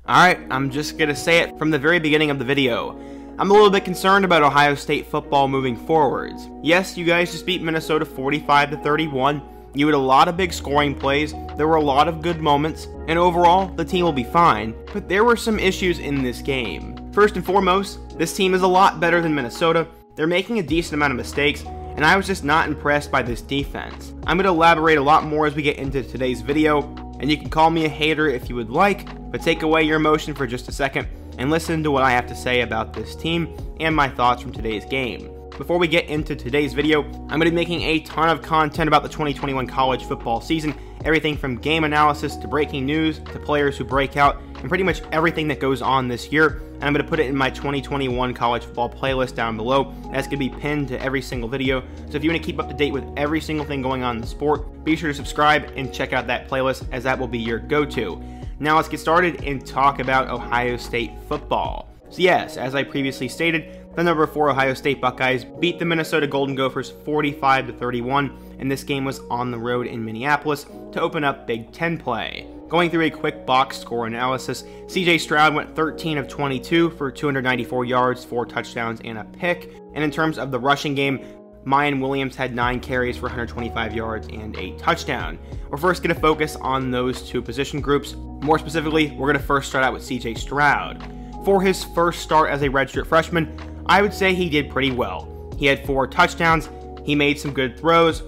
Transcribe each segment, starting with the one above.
Alright, I'm just gonna say it from the very beginning of the video. I'm a little bit concerned about Ohio State football moving forwards. Yes, you guys just beat Minnesota 45-31. You had a lot of big scoring plays, there were a lot of good moments, and overall, the team will be fine, but there were some issues in this game. First and foremost, this team is a lot better than Minnesota. They're making a decent amount of mistakes, and I was just not impressed by this defense. I'm going to elaborate a lot more as we get into today's video, and you can call me a hater if you would like, but take away your emotion for just a second and listen to what I have to say about this team and my thoughts from today's game. Before we get into today's video, I'm going to be making a ton of content about the 2021 college football season, everything from game analysis to breaking news to players who break out and pretty much everything that goes on this year, and I'm going to put it in my 2021 college football playlist down below. That's going to be pinned to every single video, so if you want to keep up to date with every single thing going on in the sport, be sure to subscribe and check out that playlist, as that will be your go-to. Now let's get started and talk about Ohio State football. So yes, as I previously stated, the number 4 Ohio State Buckeyes beat the Minnesota Golden Gophers 45-31, and this game was on the road in Minneapolis to open up Big Ten play. Going through a quick box score analysis, CJ Stroud went 13 of 22 for 294 yards, 4 touchdowns, and a pick. And in terms of the rushing game, Mayan Williams had 9 carries for 125 yards and a touchdown. We're first going to focus on those two position groups. More specifically, we're going to first start out with CJ Stroud. For his first start as a redshirt freshman, I would say he did pretty well. He had 4 touchdowns, he made some good throws,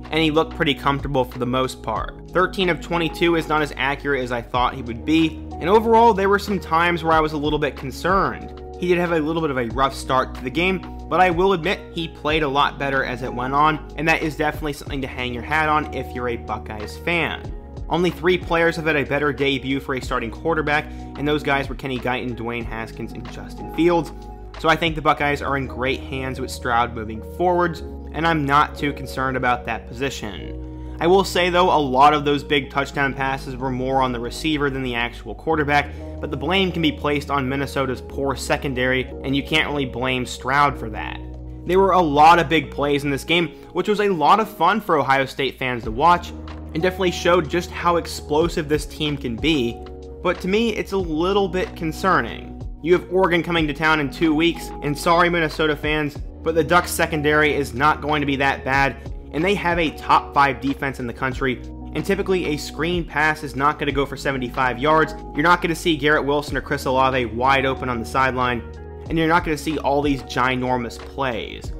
and he looked pretty comfortable for the most part. 13 of 22 is not as accurate as I thought he would be, and overall there were some times where I was a little bit concerned. He did have a little bit of a rough start to the game, but I will admit he played a lot better as it went on, and that is definitely something to hang your hat on if you're a Buckeyes fan. Only 3 players have had a better debut for a starting quarterback, and those guys were Kenny Guyton, Dwayne Haskins, and Justin Fields. So I think the Buckeyes are in great hands with Stroud moving forwards, and I'm not too concerned about that position. I will say though, a lot of those big touchdown passes were more on the receiver than the actual quarterback, but the blame can be placed on Minnesota's poor secondary, and you can't really blame Stroud for that. There were a lot of big plays in this game, which was a lot of fun for Ohio State fans to watch, and definitely showed just how explosive this team can be, but to me, it's a little bit concerning. You have Oregon coming to town in 2 weeks, and sorry Minnesota fans, but the Ducks secondary is not going to be that bad, and they have a top 5 defense in the country, and typically a screen pass is not going to go for 75 yards, you're not going to see Garrett Wilson or Chris Olave wide open on the sideline, and you're not going to see all these ginormous plays.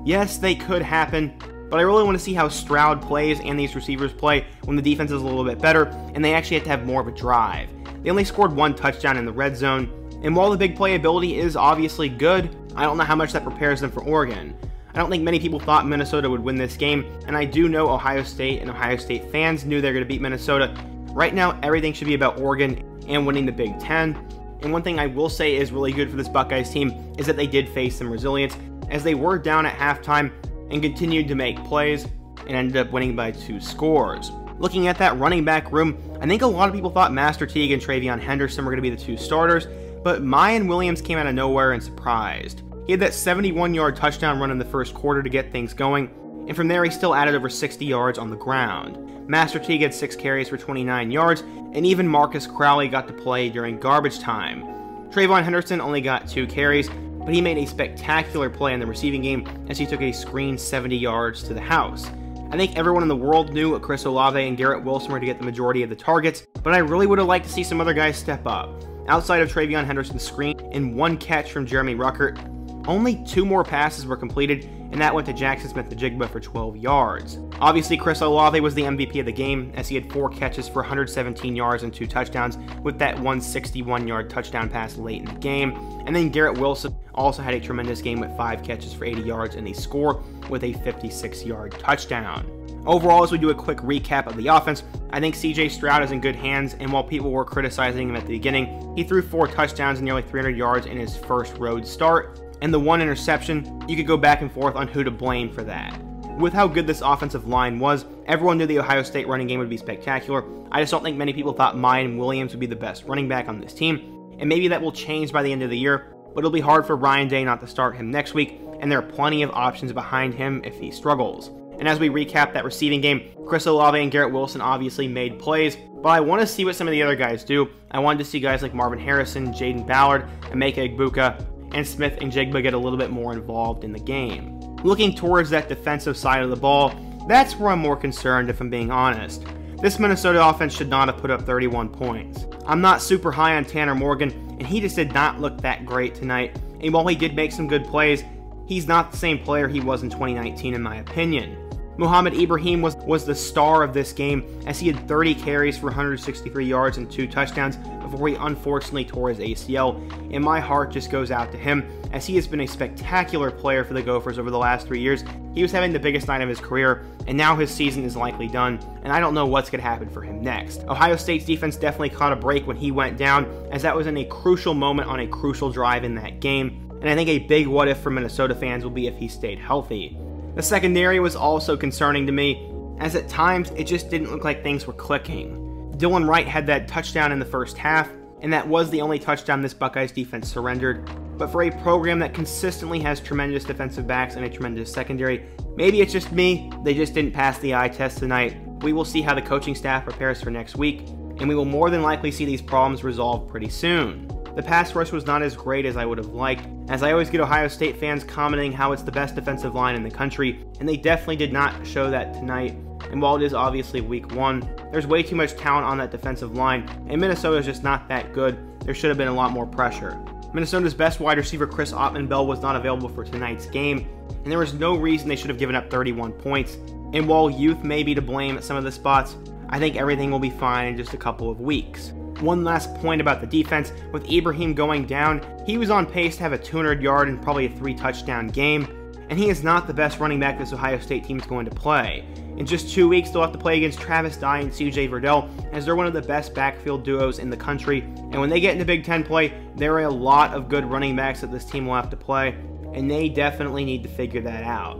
Yes, they could happen, but I really want to see how Stroud plays and these receivers play when the defense is a little bit better, and they actually have to have more of a drive. They only scored 1 touchdown in the red zone, and while the big playability is obviously good, I don't know how much that prepares them for Oregon. I don't think many people thought Minnesota would win this game, and I do know Ohio State and Ohio State fans knew they were going to beat Minnesota. Right now, everything should be about Oregon and winning the Big Ten. And one thing I will say is really good for this Buckeyes team is that they did face some resilience, as they were down at halftime and continued to make plays and ended up winning by 2 scores. Looking at that running back room, I think a lot of people thought Master Teague and Travion Henderson were going to be the 2 starters, but Mayan Williams came out of nowhere and surprised. He had that 71-yard touchdown run in the first quarter to get things going, and from there he still added over 60 yards on the ground. Master Teague had 6 carries for 29 yards, and even Marcus Crowley got to play during garbage time. Travion Henderson only got 2 carries, but he made a spectacular play in the receiving game as he took a screen 70 yards to the house. I think everyone in the world knew Chris Olave and Garrett Wilson were to get the majority of the targets, but I really would have liked to see some other guys step up. Outside of Travion Henderson's screen and 1 catch from Jeremy Ruckert, only 2 more passes were completed, and that went to Jackson Smith-Njigba for 12 yards. Obviously, Chris Olave was the MVP of the game, as he had 4 catches for 117 yards and 2 touchdowns, with that 161-yard touchdown pass late in the game. And then Garrett Wilson also had a tremendous game with 5 catches for 80 yards and a score with a 56-yard touchdown. Overall, as we do a quick recap of the offense, I think CJ Stroud is in good hands, and while people were criticizing him at the beginning, he threw 4 touchdowns and nearly 300 yards in his first road start, and the 1 interception, you could go back and forth on who to blame for that. With how good this offensive line was, everyone knew the Ohio State running game would be spectacular. I just don't think many people thought Mayan Williams would be the best running back on this team, and maybe that will change by the end of the year, but it'll be hard for Ryan Day not to start him next week, and there are plenty of options behind him if he struggles. And as we recap that receiving game, Chris Olave and Garrett Wilson obviously made plays, but I want to see what some of the other guys do. I wanted to see guys like Marvin Harrison, Jaden Ballard, Emeka Egbuka, and Smith and Jigba get a little bit more involved in the game. Looking towards that defensive side of the ball, that's where I'm more concerned if I'm being honest. This Minnesota offense should not have put up 31 points. I'm not super high on Tanner Morgan, and he just did not look that great tonight. And while he did make some good plays, he's not the same player he was in 2019 in my opinion. Mohamed Ibrahim was the star of this game, as he had 30 carries for 163 yards and 2 touchdowns before he unfortunately tore his ACL, and my heart just goes out to him, as he has been a spectacular player for the Gophers over the last 3 years. He was having the biggest night of his career, and now his season is likely done, and I don't know what's going to happen for him next. Ohio State's defense definitely caught a break when he went down, as that was in a crucial moment on a crucial drive in that game, and I think a big what if for Minnesota fans will be if he stayed healthy. The secondary was also concerning to me, as at times it just didn't look like things were clicking. Dylan Wright had that touchdown in the first half, and that was the only touchdown this Buckeyes defense surrendered. But for a program that consistently has tremendous defensive backs and a tremendous secondary, maybe it's just me, they just didn't pass the eye test tonight. We will see how the coaching staff prepares for next week, and we will more than likely see these problems resolved pretty soon. The pass rush was not as great as I would have liked, as I always get Ohio State fans commenting how it's the best defensive line in the country, and they definitely did not show that tonight. And while it is obviously week 1, there's way too much talent on that defensive line, and Minnesota is just not that good. There should have been a lot more pressure. Minnesota's best wide receiver Chris Ottman-Bell was not available for tonight's game, and there was no reason they should have given up 31 points. And while youth may be to blame at some of the spots, I think everything will be fine in just a couple of weeks. One last point about the defense, with Ibrahim going down, he was on pace to have a 200-yard and probably a 3-touchdown game, and he is not the best running back this Ohio State team is going to play. In just 2 weeks, they'll have to play against Travis Dye and CJ Verdell, as they're one of the best backfield duos in the country, and when they get into Big Ten play, there are a lot of good running backs that this team will have to play, and they definitely need to figure that out.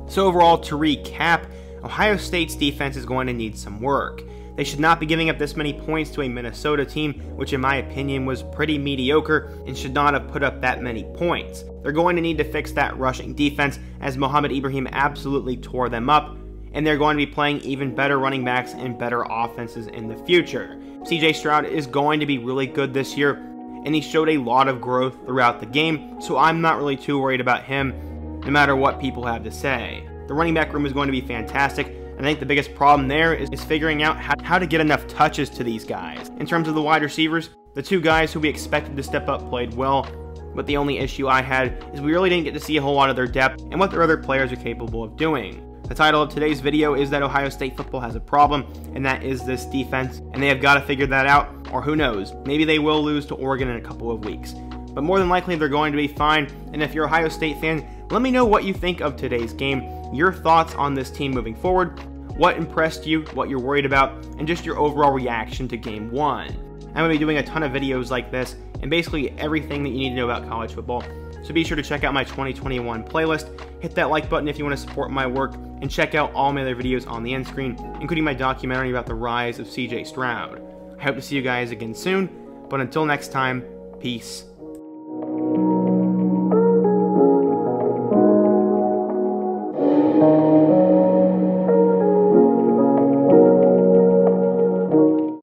So overall, to recap, Ohio State's defense is going to need some work. They should not be giving up this many points to a Minnesota team, which in my opinion was pretty mediocre and should not have put up that many points. They're going to need to fix that rushing defense, as Mohamed Ibrahim absolutely tore them up, and they're going to be playing even better running backs and better offenses in the future. CJ Stroud is going to be really good this year, and he showed a lot of growth throughout the game, so I'm not really too worried about him, no matter what people have to say. The running back room is going to be fantastic. I think the biggest problem there is figuring out how to get enough touches to these guys. In terms of the wide receivers, the 2 guys who we expected to step up played well, but the only issue I had is we really didn't get to see a whole lot of their depth and what their other players are capable of doing. The title of today's video is that Ohio State football has a problem, and that is this defense, and they have got to figure that out, or who knows, maybe they will lose to Oregon in a couple of weeks. But more than likely they're going to be fine, and if you're an Ohio State fan, let me know what you think of today's game, your thoughts on this team moving forward, what impressed you, what you're worried about, and just your overall reaction to Game 1. I'm going to be doing a ton of videos like this, and basically everything that you need to know about college football, so be sure to check out my 2021 playlist, hit that like button if you want to support my work, and check out all my other videos on the end screen, including my documentary about the rise of CJ Stroud. I hope to see you guys again soon, but until next time, peace